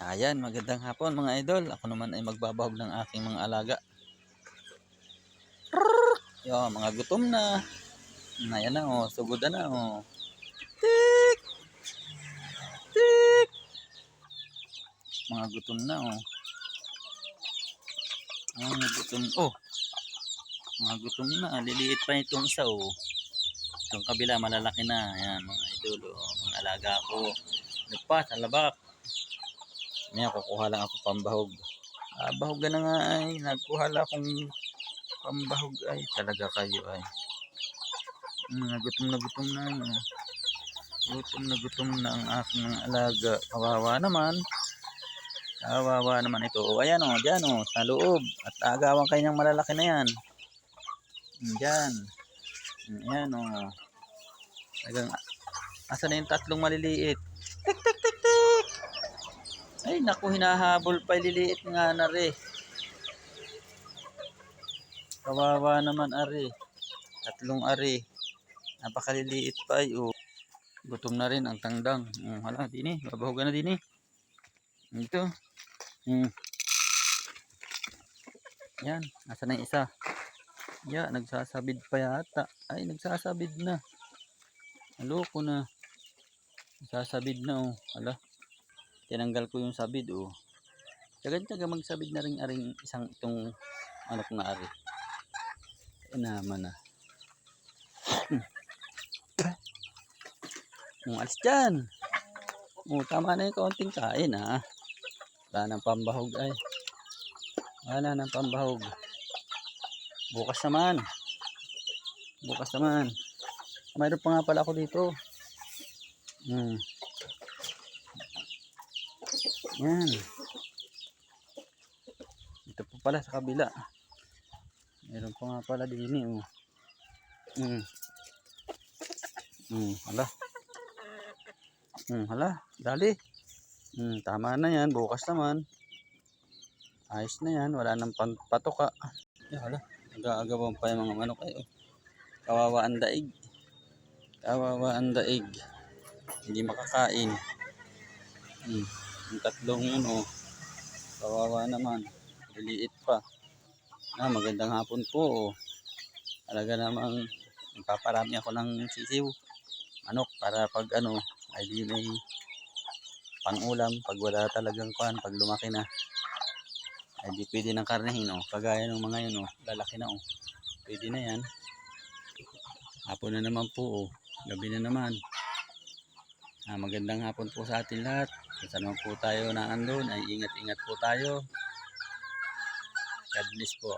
Ayan, magandang hapon mga idol. Ako naman ay magbabahog ng aking mga alaga. Yo, mga gutom na. Ayan na oh, sugod na oh. Tik, tik. Mga gutom na oh. Mga gutom. Oh, mga gutom na. Liliit pa itong isa oh. Itong kabila malalaki na. Ayan mga idol oh. Mga alaga ko. Lupa sa labak. Ngayon kukuha lang ako pambahog. Bahog na nga ay. Nagkuha lang akong pambahog ay. Talaga kayo ay. Gutom na gutom na. Gutom na ang aking alaga. Kawawa naman. Kawawa naman ito. O ayan o, dyan o, sa loob. At agawan kayo ng malalaki na yan. Dyan. Ayan o. Talagang, asa na yung tatlong maliliit? Tik, tik, tik, tik. Ay, naku, hinahabol pa liliit nga na rin. Kawawa naman ari. Tatlong ari. Napakaliliit pa ay o. Gutom na rin ang tangdang. Hala, dini. Babahugan na dini. Ito. Yan. Nasa na yung isa? Ya, nagsasabid pa yata. Ay, nagsasabid na. Aloko na. Nagsasabid na oh. Hala. Tinanggal ko yung sabid oh. Taga-taga magsabid na rin aring isang itong manok na ari. Naman na. Alis dyan. Tama na yung kaunting kain ha. Wala nang pambahog ay. Wala nang pambahog. Bukas naman. Bukas naman. Mayroon pa nga pala ako dito. Yan. Ito pa pala sa kabila. Mayroon pa nga pala din oh. Hala. Hala, dali. Tama na yan. Bukas naman. Ayos na yan. Wala nang patoka. Hala. Nag-aagawan pa yung mga manok ay oh. Kawawa ang daig. Kawawa ang daig. Hindi makakain. Yung tatlong yun oh. Kawawa naman. Liliit pa. Magandang hapon po oh. Talaga namang nagpaparami ako ng sisiw. Manok para pag ano ay di may pang-ulam pag wala talagang kuhan, pag lumaki na ay di pwede ng karnehin oh. Kagaya ng mga yun oh. Lalaki na oh. Pwede na yan. Hapon na naman po oh. Gabi na naman. Magandang hapon po sa atin lahat. Kung saan naman po tayo na andun ay ingat-ingat po tayo. God bless po.